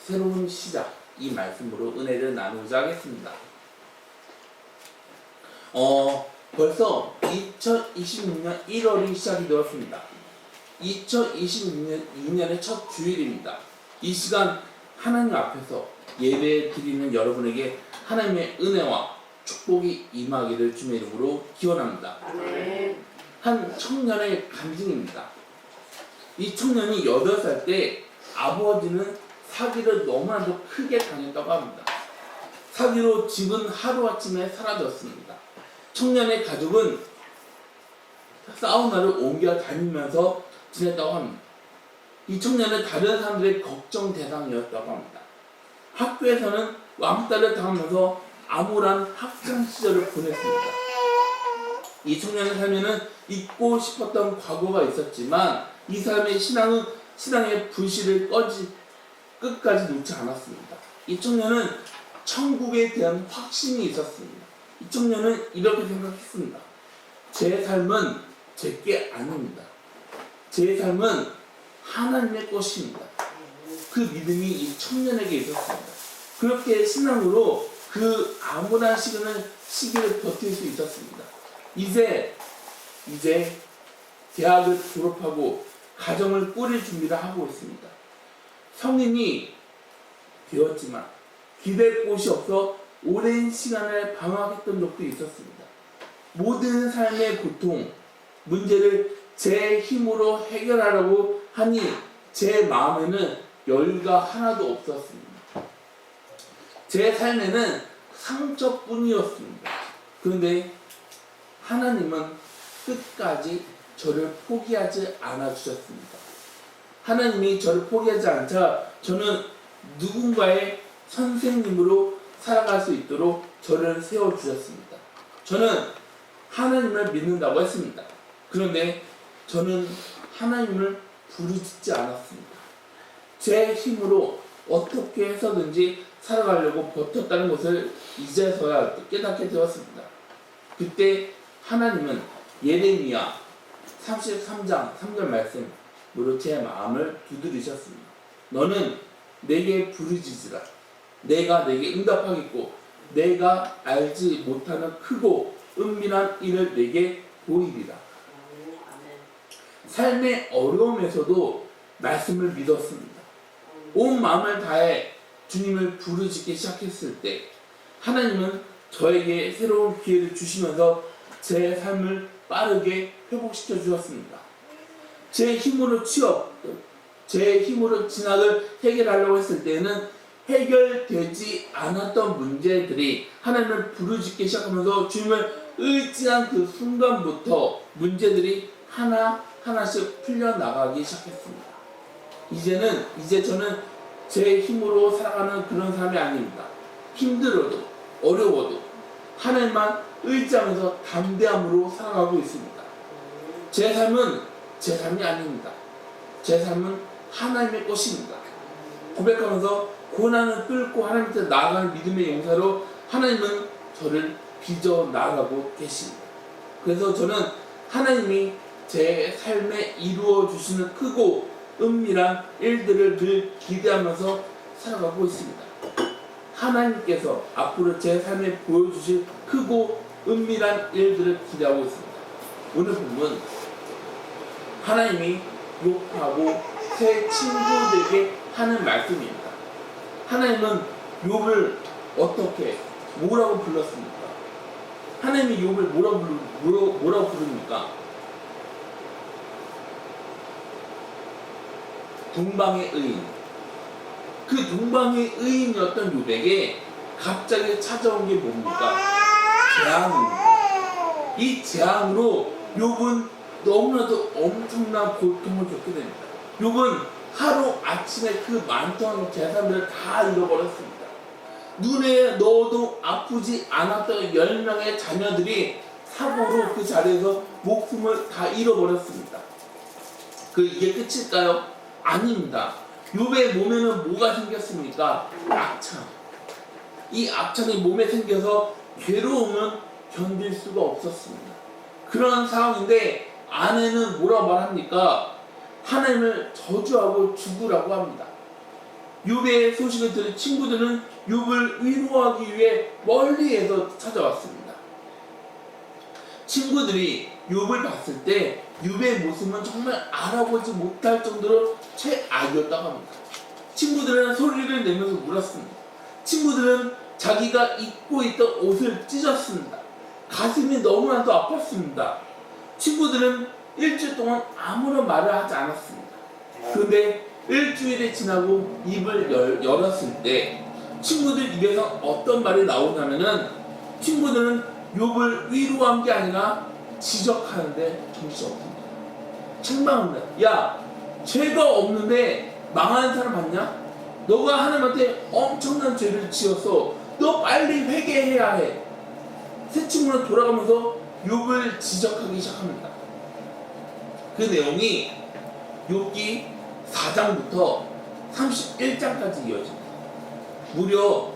새로운 시작, 이 말씀으로 은혜를 나누자 하겠습니다. 벌써 2026년 1월이 시작이 되었습니다. 2026년의 첫 주일입니다. 이 시간 하나님 앞에서 예배 드리는 여러분에게 하나님의 은혜와 축복이 임하기를 주님의 이름으로 기원합니다. 한 청년의 간증입니다. 이 청년이 8살 때 아버지는 사기를 너무나도 크게 당했다고 합니다. 사기로 집은 하루아침에 사라졌습니다. 청년의 가족은 사우나를 옮겨 다니면서 지냈다고 합니다. 이 청년은 다른 사람들의 걱정 대상이었다고 합니다. 학교에서는 왕따를 당하면서 암울한 학창 시절을 보냈습니다. 이 청년의 삶에는 잊고 싶었던 과거가 있었지만 이 사람의 신앙의 불씨를 끝까지 놓지 않았습니다. 이 청년은 천국에 대한 확신이 있었습니다. 이 청년은 이렇게 생각했습니다. 제 삶은 제게 아닙니다. 제 삶은 하나님의 것입니다. 그 믿음이 이 청년에게 있었습니다. 그렇게 신앙으로 그 암울한 시기를 버틸 수 있었습니다. 이제 대학을 졸업하고 가정을 꾸릴 준비를 하고 있습니다. 성인이 되었지만 기댈 곳이 없어 오랜 시간을 방황했던 적도 있었습니다. 모든 삶의 고통, 문제를 제 힘으로 해결하려고 하니 제 마음에는 여유가 하나도 없었습니다. 제 삶에는 상처뿐이었습니다. 그런데 하나님은 끝까지 저를 포기하지 않아 주셨습니다. 하나님이 저를 포기하지 않자 저는 누군가의 선생님으로 살아갈 수 있도록 저를 세워주셨습니다. 저는 하나님을 믿는다고 했습니다. 그런데 저는 하나님을 부르짖지 않았습니다. 제 힘으로 어떻게 해서든지 살아가려고 버텼다는 것을 이제서야 깨닫게 되었습니다. 그때 하나님은 예레미야 33장 3절 말씀으로 제 마음을 두드리셨습니다. 너는 내게 부르짖으라. 내가 내게 응답하겠고 내가 알지 못하는 크고 은밀한 일을 내게 보이리라. 삶의 어려움에서도 말씀을 믿었습니다. 온 마음을 다해 주님을 부르짖기 시작했을 때 하나님은 저에게 새로운 기회를 주시면서 제 삶을 빠르게 회복시켜 주셨습니다. 제 힘으로 제 힘으로 진학을 해결하려고 했을 때는 해결되지 않았던 문제들이 하나님을 부르짖기 시작하면서 주님을 의지한 그 순간부터 문제들이 하나씩 풀려나가기 시작했습니다. 이제 저는 제 힘으로 살아가는 그런 사람이 아닙니다. 힘들어도 어려워도 하나님만 의지하면서 담대함으로 살아가고 있습니다. 제 삶은 제 삶이 아닙니다. 제 삶은 하나님의 것입니다. 고백하면서 고난을 뚫고 하나님께 나아가는 믿음의 용사로 하나님은 저를 빚어 나아가고 계십니다. 그래서 저는 하나님이 제 삶에 이루어 주시는 크고 은밀한 일들을 늘 기대하면서 살아가고 있습니다. 하나님께서 앞으로 제 삶에 보여주실 크고 은밀한 일들을 기대하고 있습니다. 오늘 본문 하나님이 욥하고 세 친구들에게 하는 말씀입니다. 하나님은 욥을 뭐라고 불렀습니까? 하나님이 욥을 뭐라고 부릅니까? 동방의 의인. 그 동방의 의인이었던 욥에게 갑자기 찾아온 게 뭡니까? 재앙입니다. 이 재앙으로 욥은 너무나도 엄청난 고통을 겪게 됩니다. 욥은 하루 아침에 그 많던 재산들을 다 잃어버렸습니다. 눈에 넣어도 아프지 않았던 10명의 자녀들이 사고로 그 자리에서 목숨을 다 잃어버렸습니다. 이게 끝일까요? 아닙니다. 욥의 몸에는 뭐가 생겼습니까? 악창. 이 악창이 몸에 생겨서 괴로움은 견딜 수가 없었습니다. 그런 상황인데 아내는 뭐라고 말합니까? 하나님을 저주하고 죽으라고 합니다. 욥의 소식을 들은 친구들은 욥을 위로하기 위해 멀리에서 찾아왔습니다. 친구들이 욥을 봤을 때 욥의 모습은 정말 알아보지 못할 정도로 최악이었다고 합니다. 친구들은 소리를 내면서 울었습니다. 친구들은 자기가 입고 있던 옷을 찢었습니다. 가슴이 너무나도 아팠습니다. 친구들은 일주일 동안 아무런 말을 하지 않았습니다. 그런데 일주일이 지나고 입을 열었을 때 친구들 입에서 어떤 말이 나오냐면은 친구들은 욥을 위로한 게 아니라 지적하는데 정신없습니다. 책망합니다. 야, 죄가 없는데 망하는 사람 봤냐? 너가 하나님한테 엄청난 죄를 지어서 너 빨리 회개해야 해. 새 친구는 돌아가면서 욥을 지적하기 시작합니다. 그 내용이 욥기 4장부터 31장까지 이어집니다. 무려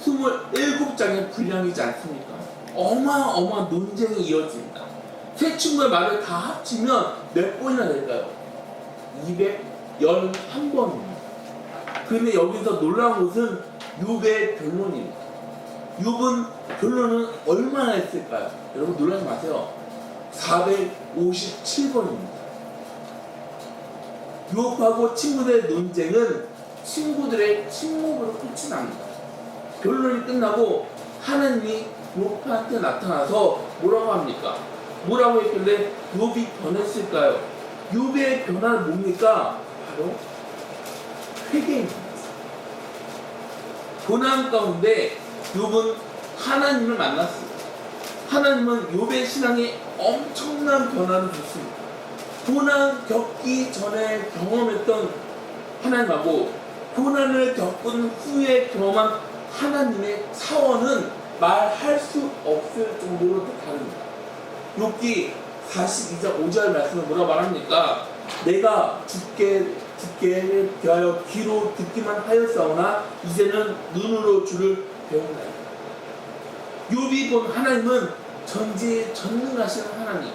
27장의 분량이지 않습니까? 어마어마한 논쟁이 이어집니다. 세 친구의 말을 다 합치면 몇 번이나 될까요? 211번입니다. 그런데 여기서 놀라운 것은 욥의 변론입니다. 욥은 변론은 얼마나 했을까요? 여러분 놀라지 마세요. 457번입니다. 욥하고 친구들의 논쟁은 친구들의 침묵으로 끝이 납니다. 변론이 끝나고 하나님이 욥한테 나타나서 뭐라고 합니까? 뭐라고 했길래 욥이 변했을까요? 욥의 변화는 뭡니까? 바로 회개입니다. 고난 가운데 욥은 하나님을 만났습니다. 하나님은 욥의 신앙에 엄청난 변화를 줬습니다. 고난 겪기 전에 경험했던 하나님하고 고난을 겪은 후에 경험한 하나님의 차원은 말할 수 없을 정도로 다릅니다. 욥기 42장 5절 말씀을 뭐라 말합니까? 내가 죽게 대하여 귀로 듣기만 하였사오나 이제는 눈으로 주를 배운다. 욥이 본 하나님은 전지전능하신 하나님,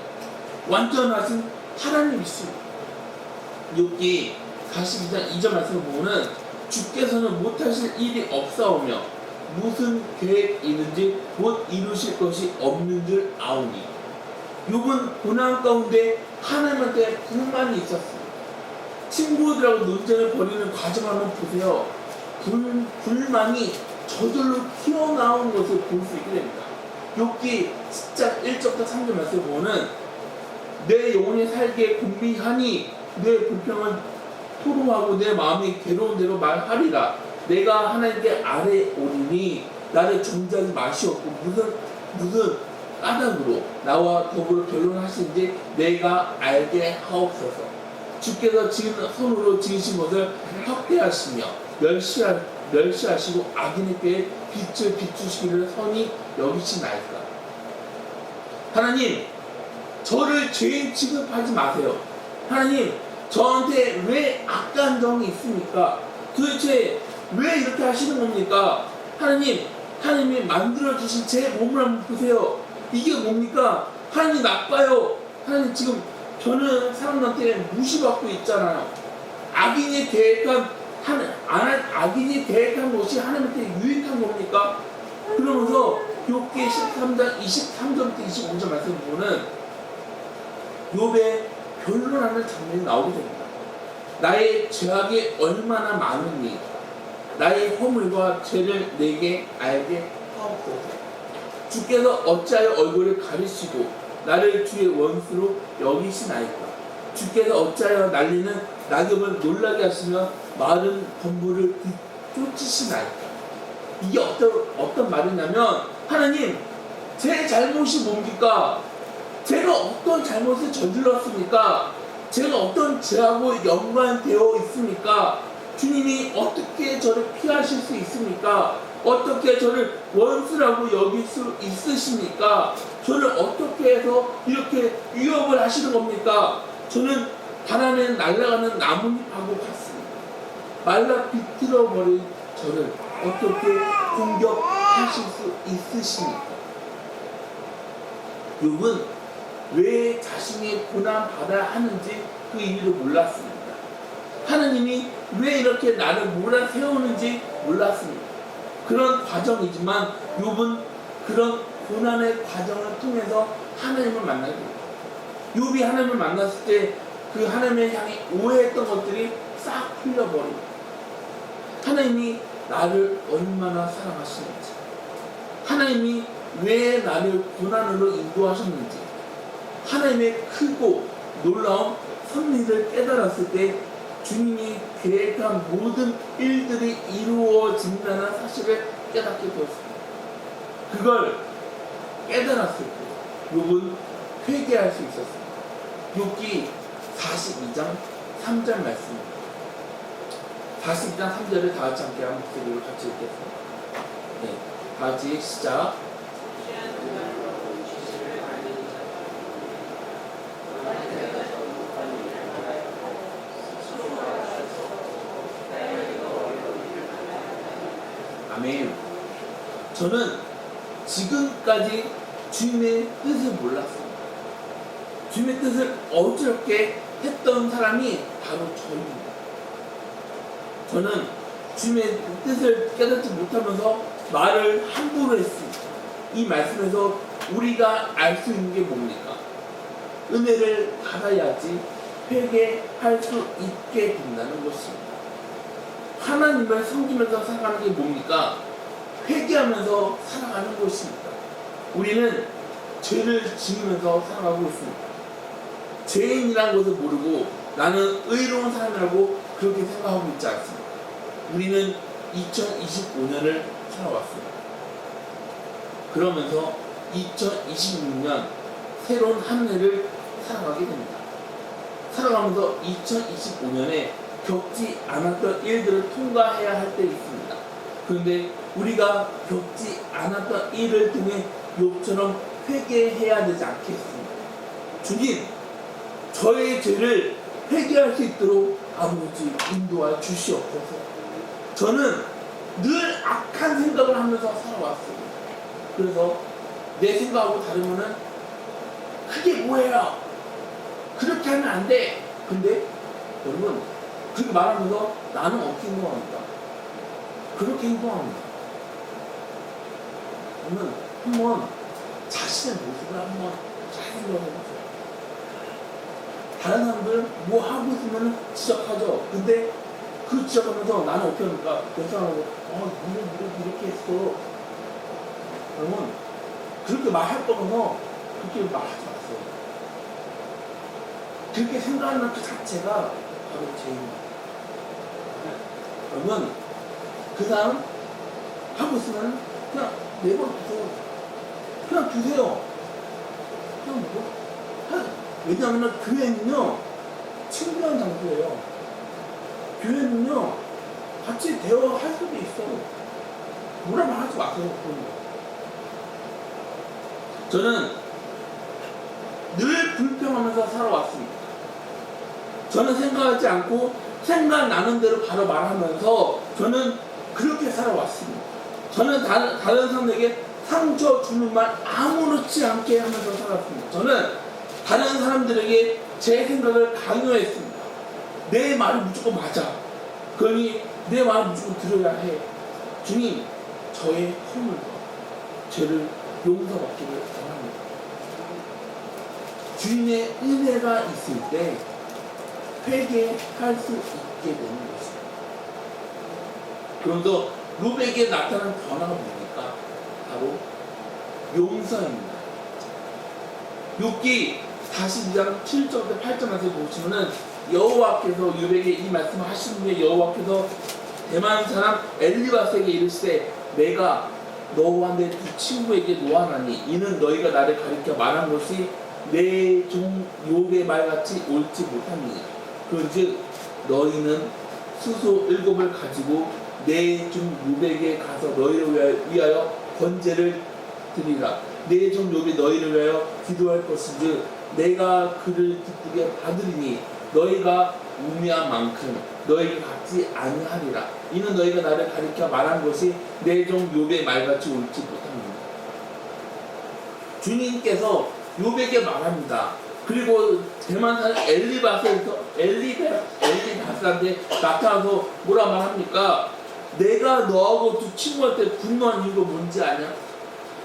완전하신 하나님이십니다. 욥기 42장 2절 말씀을 보면 주께서는 못하실 일이 없사오며 무슨 계획이 있는지 못 이루실 것이 없는 줄 아오니. 욥은 고난 가운데 하나님한테 불만이 있었습니다. 친구들하고 논쟁을 벌이는 과정을 한번 보세요. 불만이 저절로 튀어나온 것을 볼 수 있게 됩니다. 욥기 10장 1절부터 3절 말씀을 보면 내 영혼이 살기에 궁리하니 내 불평은 토로하고 내 마음이 괴로운 대로 말하리라. 내가 하나님께 아래 오리니 나를 정죄하지 마시옵고 무슨 까닭으로 나와 더불어 변론하시는지 내가 알게 하옵소서. 주께서 지은 손으로 지으신 것을 확대하시며 멸시하시고 악인에게 빛을 비추시기를 선히 여기시나이까. 하나님, 저를 죄인 취급하지 마세요. 하나님, 저한테 왜 악한 점이 있습니까? 도대체 왜 이렇게 하시는 겁니까? 하나님이 만들어주신 제 몸을 한번 보세요. 이게 뭡니까? 하나님 나빠요. 하나님 지금 저는 사람들한테 무시받고 있잖아요. 악인이 계획한 것이 하나님한테 유익한 겁니까? 그러면서 욥기 13장 23절부터 25절 말씀을 보면 욥의 변론하는 장면이 나오게 됩니다. 나의 죄악이 얼마나 많으니 나의 허물과 죄를 내게 알게 하옵소서. 주께서 어찌하여 얼굴을 가리시고 나를 주의 원수로 여기시나이까. 주께서 어찌하여 날리는 낙엽을 놀라게 하시며 마른 건물을 쫓으시나이까. 이게 어떤 말이냐면 하나님, 제 잘못이 뭡니까? 제가 어떤 잘못을 저질렀습니까? 제가 어떤 죄하고 연관되어 있습니까? 주님이 어떻게 저를 피하실 수 있습니까? 어떻게 저를 원수라고 여길 수 있으십니까? 저를 어떻게 해서 이렇게 위협을 하시는 겁니까? 저는 바람에 날아가는 나뭇잎하고 같습니다. 말라 비틀어버린 저를 어떻게 공격하실 수 있으십니까? 욥은 왜 자신이 고난받아야 하는지 그 이유를 몰랐습니다. 하나님이 왜 이렇게 나를 몰아세우는지 몰랐습니다. 그런 과정이지만 욥은 그런 고난의 과정을 통해서 하나님을 만나게 됩니다. 욥이 하나님을 만났을 때 그 하나님을 향해 오해했던 것들이 싹 풀려버립니다. 하나님이 나를 얼마나 사랑하시는지, 하나님이 왜 나를 고난으로 인도하셨는지, 하나님의 크고 놀라운 섭리를 깨달았을 때 주님이 계획한 모든 일들이 이루어진다는 사실을 깨닫게 되었습니다. 그걸 깨달았을 때 욥은 회개할 수 있었습니다. 욥기 42장 3절 말씀입니다. 42장 3절을 다 같이 함께 한 목소리로 같이 읽겠습니다. 네, 다 같이 시작. 아멘. 저는 지금까지 주님의 뜻을 몰랐습니다. 주님의 뜻을 어지럽게 했던 사람이 바로 저입니다. 저는 주님의 뜻을 깨닫지 못하면서 말을 함부로 했습니다. 이 말씀에서 우리가 알 수 있는 게 뭡니까? 은혜를 받아야지 회개할 수 있게 된다는 것입니다. 하나님을 섬기면서 살아가는 게 뭡니까? 회개하면서 살아가는 것입니다. 우리는 죄를 지으면서 살아가고 있습니다. 죄인이라는 것을 모르고 나는 의로운 사람이라고 그렇게 생각하고 있지 않습니다. 우리는 2025년을 살아왔습니다. 그러면서 2026년 새로운 한 해를 살아가게 됩니다. 살아가면서 2025년에 겪지 않았던 일들을 통과해야 할 때 있습니다. 그런데 우리가 겪지 않았던 일을 통해 욥처럼 회개해야 되지 않겠습니까? 주님, 저의 죄를 회개할 수 있도록 아버지 인도하여 주시옵소서. 저는 늘 악한 생각을 하면서 살아왔습니다. 그래서 내 생각하고 다르면은 그게 뭐예요? 그렇게 하면 안 돼. 근데 여러분 그렇게 말하면서 나는 어떻게 행동합니까? 그렇게 행동합니다. 그러면 한번 자신의 모습을 한번 잘 생각해보세요. 다른 사람들 뭐 하고 있으면 지적하죠. 근데 그 지적하면서 나는 어떻게 합니까? 그 사람하고 니는 이렇게 했어. 그러면 그렇게 말할 거면서 그렇게 말하지 마세요. 그렇게 생각하는 그 자체가 바로 죄입니다. 그러면 그 사람 하고 있으면 그냥 내버려두세요. 그냥 두세요. 그냥 왜냐하면 교회는요 친근한 장소예요. 교회는요 같이 대화할 수도 있어요. 뭐라 말하지 마세요. 저는 늘 불평하면서 살아왔습니다. 저는 생각하지 않고 생각나는 대로 바로 말하면서 저는 그렇게 살아왔습니다. 저는 다른 사람에게 상처 주는 말 아무렇지 않게 하면서 살았습니다. 저는 다른 사람들에게 제 생각을 강요했습니다. 내 말이 무조건 맞아. 그러니 내 말을 무조건 들어야 해. 주님, 저의 허물과 죄를 용서받기를 원합니다. 주님의 은혜가 있을 때 회개할 수 있게 되는 것입니다. 그런데 욥에게 나타난 변화가 뭡니까? 바로 용서입니다. 욥기 42장 7절부터 8절까지 보시면은 여호와께서 욥에게 이 말씀을 하시는 후에 여호와께서 대만 사람 엘리바스에게 이르시되 내가 너와 내 두 친구에게 노하나니 이는 너희가 나를 가리켜 말한 것이 내 종 욥의 말같이 옳지 못함이니 그런즉 너희는 수소 7을 가지고 내 종 욥에게 가서 너희를 위하여 번제를 드리라. 내 종 욥이 너희를 위하여 기도할 것인즉 내가 그를 기쁘게 받으리니 너희가 우미한 만큼 너희를 갚지 아니하리라. 이는 너희가 나를 가리켜 말한 것이 내 종 욥의 말같이 옳지 못합니다. 주님께서 욥에게 말합니다. 그리고 대만 사람 엘리바스에게 박사한테 나타나서 뭐라 말합니까? 내가 너하고 두 친구한테 분노한 이유가 뭔지 아냐?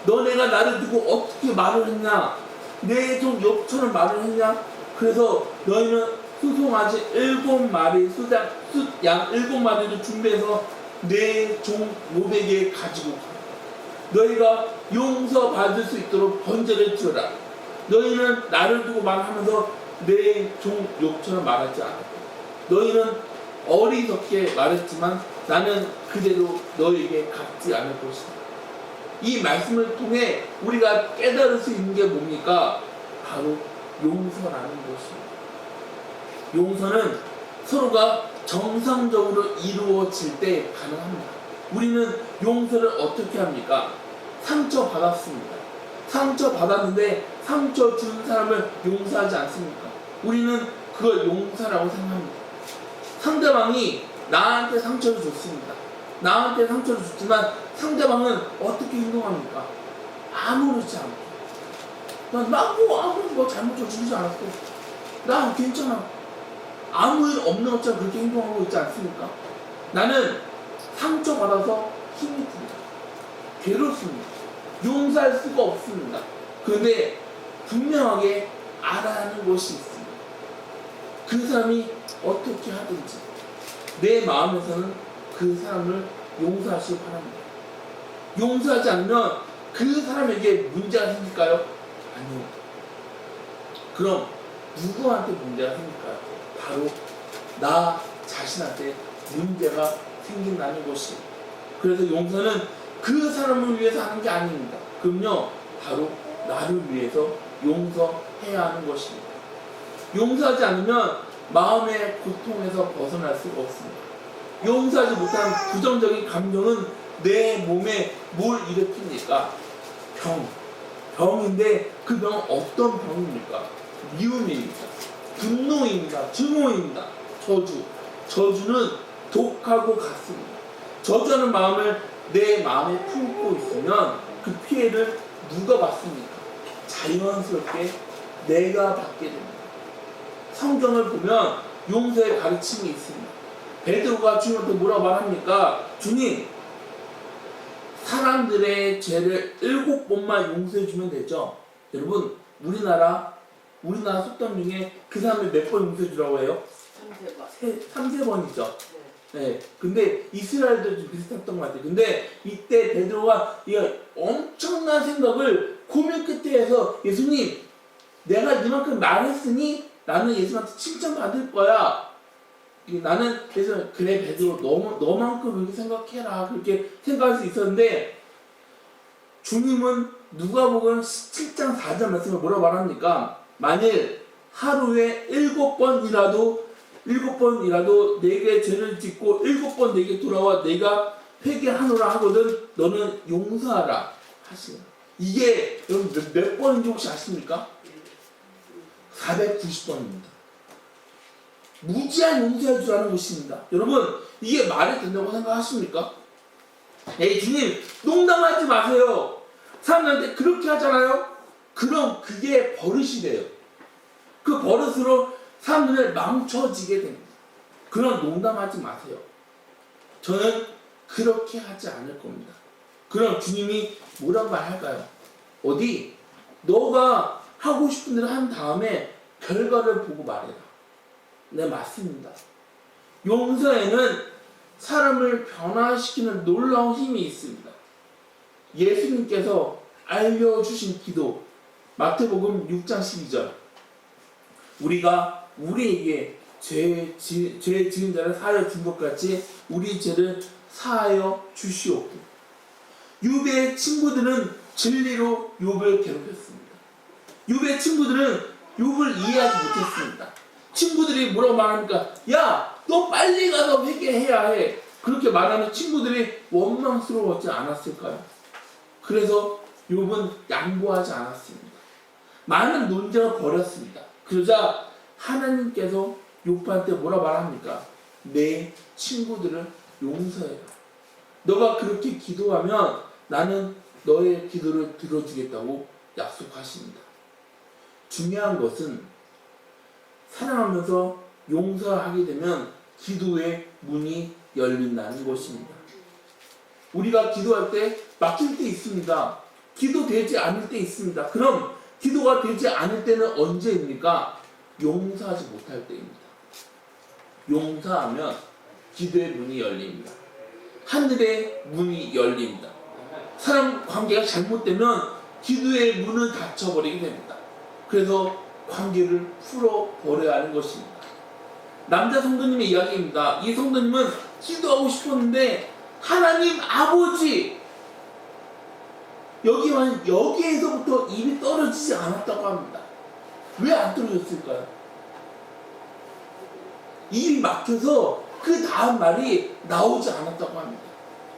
너네가 나를 두고 어떻게 말을 했냐? 내 종 욥처럼 말을 했냐? 그래서 너희는 수송아지 7마리, 양 7마리를 준비해서 내 종 욥에게 가지고 가. 너희가 용서받을 수 있도록 번제를 지어라. 너희는 나를 두고 말하면서 내 종 욥처럼 말하지 않았고, 너희는 어리석게 말했지만 나는 그대로 너에게 갚지 않을 것이다. 이 말씀을 통해 우리가 깨달을 수 있는 게 뭡니까? 바로 용서라는 것입니다. 용서는 서로가 정상적으로 이루어질 때 가능합니다. 우리는 용서를 어떻게 합니까? 상처 받았습니다. 상처 받았는데 상처 준 사람을 용서하지 않습니까? 우리는 그걸 용서라고 생각합니다. 상대방이 나한테 상처를 줬습니다. 나한테 상처를 줬지만 상대방은 어떻게 행동합니까? 아무렇지 않고, 아무 잘못 주지 않았어. 나 괜찮아. 아무 일 없는 것처럼 그렇게 행동하고 있지 않습니까? 나는 상처받아서 힘이 듭니다. 괴롭습니다. 용서할 수가 없습니다. 그런데 분명하게 알아야 하는 것이 있습니다. 그 사람이 어떻게 하든지 내 마음에서는 그 사람을 용서하시기 바랍니다. 용서하지 않으면 그 사람에게 문제가 생길까요? 아니요. 그럼 누구한테 문제가 생길까요? 바로 나 자신한테 문제가 생긴다는 것입니다. 그래서 용서는 그 사람을 위해서 하는 게 아닙니다. 그럼요, 바로 나를 위해서 용서해야 하는 것입니다. 용서하지 않으면 마음의 고통에서 벗어날 수가 없습니다. 용서하지 못한 부정적인 감정은 내 몸에 뭘 일으킵니까? 병인데 그 병은 어떤 병입니까? 미움입니다. 분노입니다. 증오입니다. 저주는 독하고 같습니다. 저주하는 마음을 내 마음에 품고 있으면 그 피해를 누가 받습니까? 자연스럽게 내가 받게 됩니다. 성경을 보면 용서의 가르침이 있습니다. 베드로가 주님한테 뭐라 말합니까? 주님, 사람들의 죄를 7번만 용서해 주면 되죠? 여러분, 우리나라 속담 중에 그 사람을 몇 번 용서해 주라고 해요? 3-4번이죠. 네. 근데 이스라엘도 좀 비슷했던 것 같아요. 근데 이때 베드로가 이 엄청난 생각을 고민 끝에 해서, 예수님, 내가 이만큼 말했으니 나는 예수님한테 칭찬받을 거야. 나는 그래서 그래 베드로 너만큼 그렇게 생각해라, 그렇게 생각할 수 있었는데, 주님은 누가복음 17장 4절 말씀을 뭐라고 말합니까? 만일 하루에 7번이라도 내게 죄를 짓고 7번 내게 돌아와 내가 회개하노라 하거든 너는 용서하라 하시는. 이게 여러분 몇 번인지 혹시 아십니까? 490번입니다. 무지한 용서해 주라는 것입니다. 여러분, 이게 말이 된다고 생각하십니까? 에이, 주님, 농담하지 마세요. 사람들한테 그렇게 하잖아요? 그럼 그게 버릇이 돼요. 그 버릇으로 사람들을 망쳐지게 됩니다. 그럼 농담하지 마세요. 저는 그렇게 하지 않을 겁니다. 그럼 주님이 뭐라고 말할까요? 어디? 너가 하고 싶은 대로 한 다음에 결과를 보고 말해라. 네, 맞습니다. 용서에는 사람을 변화시키는 놀라운 힘이 있습니다. 예수님께서 알려주신 기도, 마태복음 6장 12절. 우리가 우리에게 죄 지은 자를 사하여 준 것 같이 우리 죄를 사하여 주시옵고. 욥의 친구들은 진리로 욥을 괴롭혔습니다. 욥의 친구들은 욥을 이해하지 못했습니다. 친구들이 뭐라고 말합니까? 야, 너 빨리 가서 회개해야 해. 그렇게 말하는 친구들이 원망스러웠지 않았을까요? 그래서 욥은 양보하지 않았습니다. 많은 논쟁을 벌였습니다. 그러자 하나님께서 욥한테 뭐라 말합니까? 내 친구들을 용서해라. 너가 그렇게 기도하면 나는 너의 기도를 들어주겠다고 약속하십니다. 중요한 것은 사랑하면서 용서하게 되면 기도의 문이 열린다는 것입니다. 우리가 기도할 때 막힐 때 있습니다. 기도되지 않을 때 있습니다. 그럼 기도가 되지 않을 때는 언제입니까? 용서하지 못할 때입니다. 용서하면 기도의 문이 열립니다. 하늘의 문이 열립니다. 사람 관계가 잘못되면 기도의 문은 닫혀버리게 됩니다. 그래서 관계를 풀어버려야 하는 것입니다. 남자 성도님의 이야기입니다. 이 성도님은 기도하고 싶었는데 하나님 아버지 여기에서부터 입이 떨어지지 않았다고 합니다. 왜 안 떨어졌을까요? 입이 막혀서 그 다음 말이 나오지 않았다고 합니다.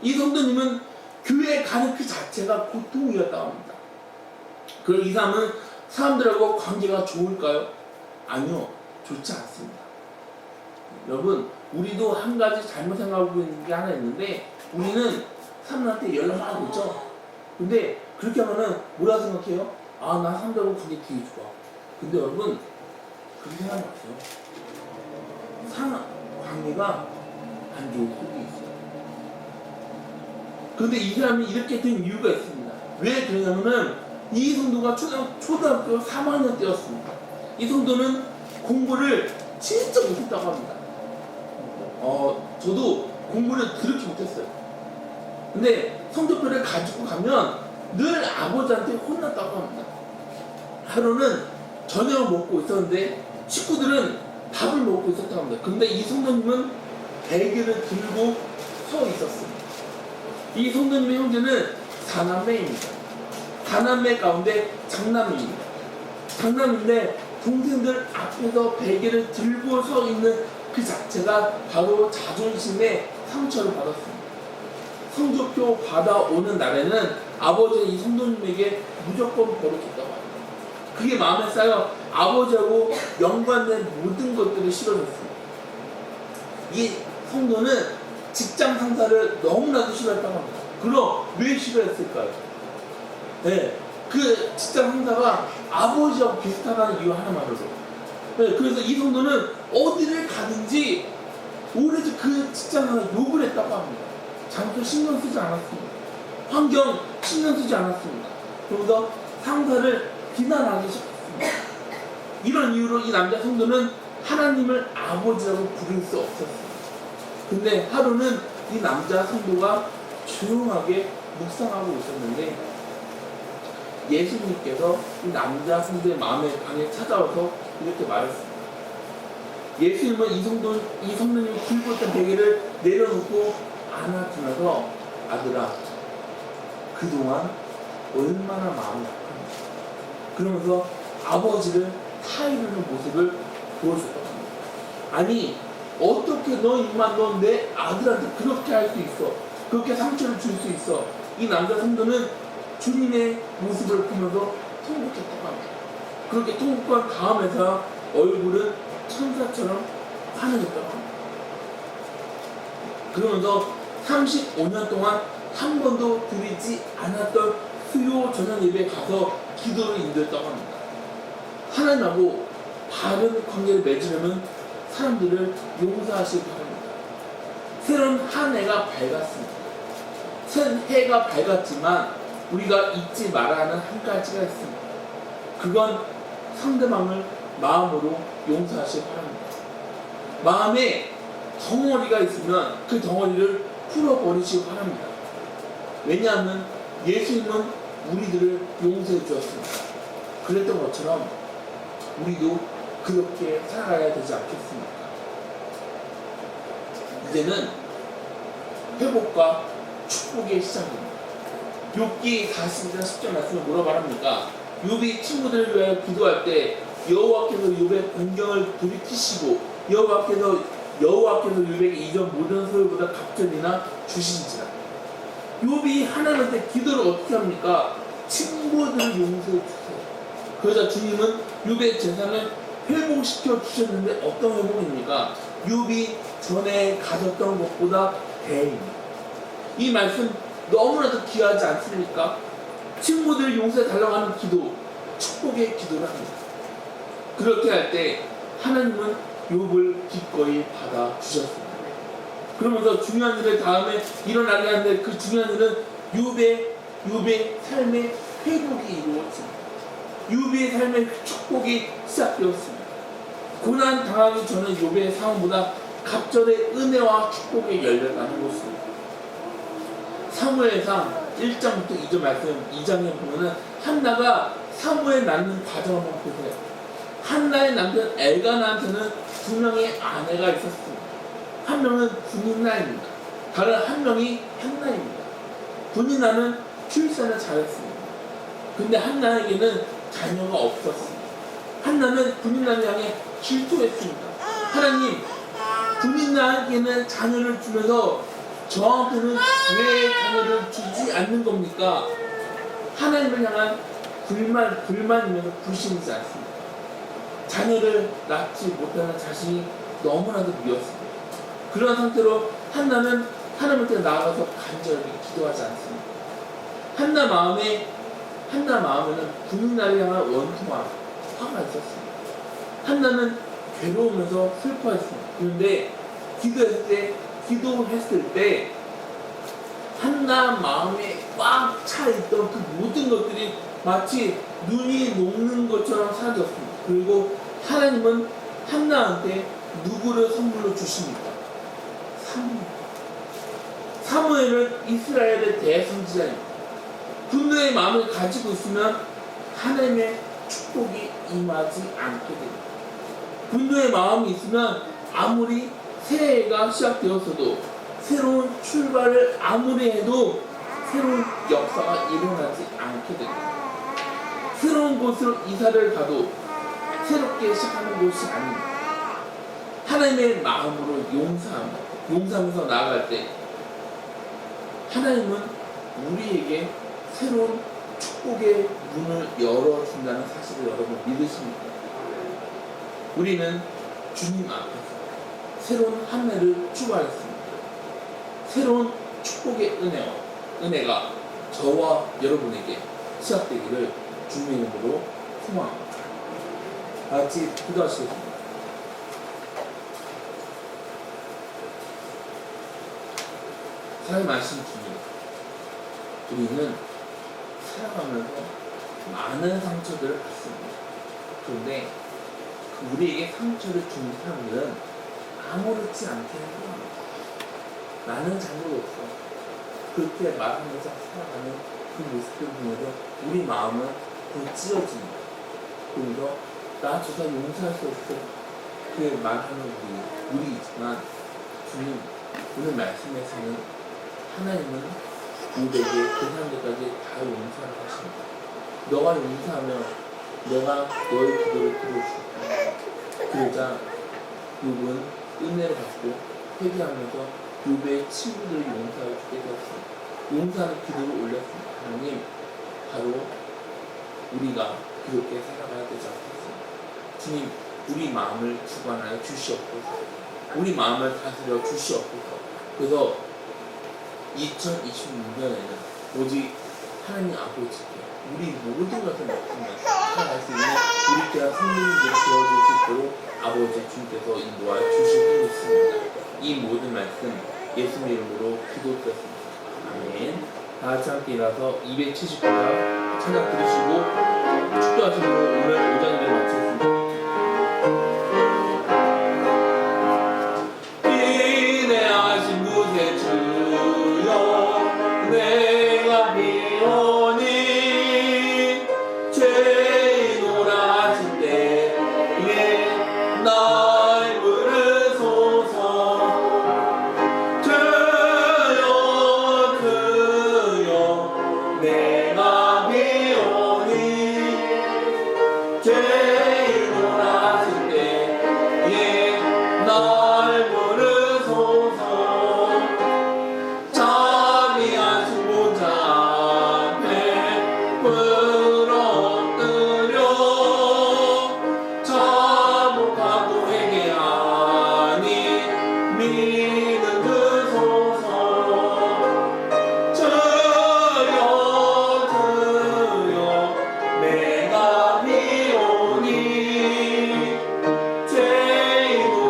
이 성도님은 교회에 가는 그 자체가 고통이었다고 합니다. 그럼 이 사람은 사람들하고 관계가 좋을까요? 아니요, 좋지 않습니다. 여러분, 우리도 한 가지 잘못 생각하고 있는 게 하나 있는데, 우리는 사람들한테 연락하고 있죠. 근데 그렇게 하면은 뭐라 생각해요? 아, 나 사람들하고 관계 되게 좋아. 근데 여러분, 그렇게 생각하지 마세요. 관계가 안 좋을 수도 있어요. 그런데 이 사람이 이렇게 된 이유가 있습니다. 왜 그러냐면은 이 성도가 초등학교 3학년 때였습니다. 이 성도는 공부를 진짜 못했다고 합니다. 저도 공부를 그렇게 못했어요. 근데 성적표를 가지고 가면 늘 아버지한테 혼났다고 합니다. 하루는 저녁을 먹고 있었는데 식구들은 밥을 먹고 있었다고 합니다. 근데 이 성도님은 베개를 들고 서 있었습니다. 이 성도님의 형제는 4남매입니다. 4남매 가운데 장남입니다. 장남인데 동생들 앞에서 베개를 들고 서 있는 그 자체가 바로 자존심의 상처를 받았습니다. 성적표 받아오는 날에는 아버지는 이 성도님에게 무조건 버릇했다고 합니다. 그게 마음에 쌓여 아버지하고 연관된 모든 것들이 싫어졌습니다. 이 성도는 직장 상사를 너무나도 싫어했다고 합니다. 그럼 왜 싫어했을까요? 네, 그 직장 상사가 아버지하고 비슷하다는 이유 하나만으로. 네, 그래서 이 성도는 어디를 가든지 오로지 그 직장 상사 욕을 했다고 합니다. 장소 신경 쓰지 않았습니다. 환경 신경 쓰지 않았습니다. 그러면서 상사를 비난하기 시작했습니다. 이런 이유로 이 남자 성도는 하나님을 아버지라고 부를 수 없었습니다. 근데 하루는 이 남자 성도가 조용하게 묵상하고 있었는데 예수님께서 이 남자 성도의 마음의 방에 찾아와서 이렇게 말했습니다. 예수님은 이 성도님이 들고 있던 베개를 내려놓고 안아주면서 아들아, 그동안 얼마나 마음이 아팠는지 그러면서 아버지를 타이르는 모습을 보여줬다고 합니다. 아니, 어떻게 너 내 아들한테 그렇게 할 수 있어? 그렇게 상처를 줄 수 있어? 이 남자 성도는 주님의 모습을 보면서 통곡했다고 합니다. 그렇게 통곡한 다음에서 얼굴은 천사처럼 환해졌다고 합니다. 그러면서 35년 동안 한 번도 드리지 않았던 수요 저녁 예배에 가서 기도를 인도했다고 합니다. 하나님하고 바른 관계를 맺으려면 사람들을 용서하시기 바랍니다. 새로운 한 해가 밝았습니다. 새 해가 밝았지만 우리가 잊지 말아야 하는 한 가지가 있습니다. 그건 상대방을 마음으로 용서하시기 바랍니다. 마음에 덩어리가 있으면 그 덩어리를 풀어버리시기 바랍니다. 왜냐하면 예수님은 우리들을 용서해 주었습니다. 그랬던 것처럼 우리도 그렇게 살아가야 되지 않겠습니까? 이제는 회복과 축복의 시작입니다. 욥기 42장 10절 말씀을 뭐라 말합니까? 욥이 친구들을 위하여 기도할 때 여호와께서 욥의 공경을 돌이키시고 여호와께서 욥에게 이전 모든 소유보다 갑절이나 주신지라. 욥이 하나님한테 기도를 어떻게 합니까? 친구들을 용서해 주세요. 그러자 주님은 욥의 재산을 회복시켜 주셨는데 어떤 회복입니까? 욥이 전에 가졌던 것보다 대입니다. 이 말씀 너무나도 귀하지 않습니까? 친구들 용서해 달라고 하는 기도, 축복의 기도를 합니다. 그렇게 할 때 하나님은 욥을 기꺼이 받아 주셨습니다. 그러면서 중요한 일을 다음에 일어나게 하는데 그 중요한 일은 욥의 삶의 회복이 이루어집니다. 욥의 삶의 축복이 시작되었습니다. 고난 당하기 전에 욥의 상황보다 갑절의 은혜와 축복의 열매가 되었습니다. 사무엘상 1장부터 2절 말씀 2장에 보면은 한나가 사무엘 낳는 과정을 한번 보세요. 한나의 남편 엘가나한테는 두 명의 아내가 있었습니다. 한 명은 분인나입니다. 다른 한 명이 한나입니다. 분인나는 출산을 잘했습니다. 근데 한나에게는 자녀가 없었습니다. 한나는 분인나를 향해 질투했습니다. 하나님, 분인나에게는 자녀를 주면서 저한테는 왜 자녀를 주지 않는 겁니까? 하나님을 향한 불만이면서 불신이지 않습니까? 자녀를 낳지 못하는 자신이 너무나도 미웠습니다. 그런 상태로 한나는 하나님한테 나아가서 간절하게 기도하지 않습니다. 한나 마음에는 분인나를 향한 원통함, 화가 있었습니다. 한나는 괴로우면서 슬퍼했습니다. 그런데 기도했을 때 한나 마음에 꽉 차 있던 그 모든 것들이 마치 눈이 녹는 것처럼 사라졌습니다. 그리고 하나님은 한나한테 누구를 선물로 주십니까? 사무엘은 이스라엘의 대선지자입니다. 분노의 마음을 가지고 있으면 하나님의 축복이 임하지 않게 됩니다. 분노의 마음이 있으면 아무리 새해가 시작되었어도 새로운 출발을 아무리 해도 새로운 역사가 일어나지 않게 됩니다. 새로운 곳으로 이사를 가도 새롭게 시작하는 곳이 아닙니다. 하나님의 마음으로 용서하면서 나아갈 때 하나님은 우리에게 새로운 축복의 문을 열어준다는 사실을 여러분 믿으십니까? 우리는 주님 앞에서 새로운 한 해를 출발했습니다. 새로운 축복의 은혜가 저와 여러분에게 시작되기를 주님의 이름으로 소망합니다. 같이 기도하시겠습니다. 사랑하신 주님, 우리는 살아가면서 많은 상처들을 받습니다. 그런데 우리에게 상처를 준 사람들은 아무렇지 않게 행동합니다. 나는 잘못 없어. 그렇게 말하면서 살아가는 그 모습을 보면서 우리 마음은 더 찢어집니다. 그래서 나 저 사람 용서할 수 없어. 그 말하는 우리이지만 주님, 오늘 말씀에서는 하나님은 우리에게 그 사람들까지 다 용서를 하십니다. 너가 용서하면 내가 너의 기도를 들어줄 거야. 그러자 욥은 은혜를 받고 회개하면서 욥의 친구들을 용서하게 되었습니다. 용서하는 기도를 올렸습니다. 하나님, 바로 우리가 그렇게 살아가야 되지 않겠습니다. 주님, 우리 마음을 주관하여 주시옵소서. 우리 마음을 다스려 주시옵소서. 그래서 2026년에는 오직 하나님 아버지께 우리 모든 것을 맡기면 살아갈 수 있는 우리 때와 성도님들이 되어줄 수 있도록 아버지 주님께서 인도하여 주실 수 있습니다. 이 모든 말씀 예수님 이름으로 기도드렸습니다. 아멘. 다 같이 함께 일어나서 279장 찬양 들으시고 축도하시고 오늘 오전 예배 마치겠습니다. 기대하신 곳에 주여 내가 비오니 죄인오라 하실 때에 날 부르소서. 주여 내가 비오니 죄인오라 하실 때에 날 부르소서. 자비하신 보좌 앞에 부러뜨려 자복하고 회개하니 믿음 주소서. 주여 내가 비오니 죄인오라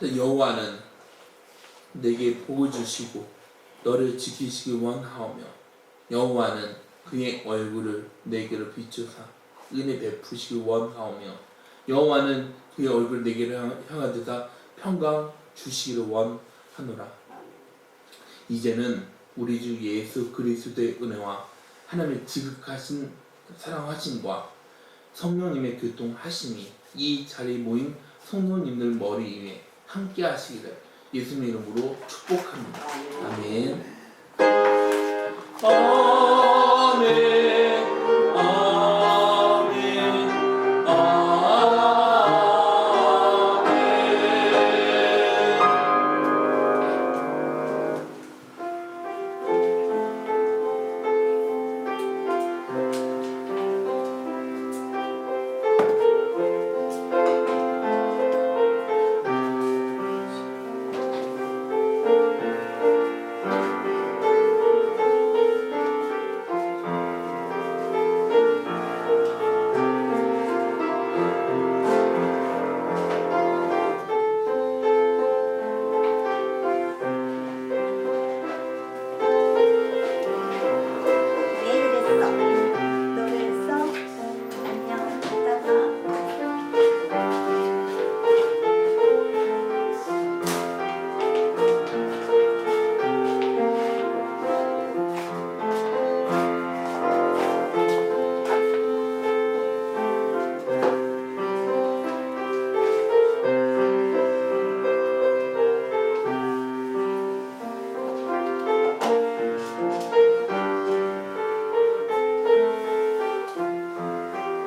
여호와는 내게 복을 주시고 너를 지키시기 원하오며 여호와는 그의 얼굴을 내게로 비추사 은혜 베푸시기 원하오며 여호와는 그의 얼굴을 내게로 향하여서 평강 주시기를 원하노라. 이제는 우리 주 예수 그리스도의 은혜와 하나님의 지극하신 사랑하심과 성령님의 교통하심이 이 자리에 모인 성도님들 머리 위에 함께 하시기를 예수님의 이름으로 축복합니다. 아멘. 아멘.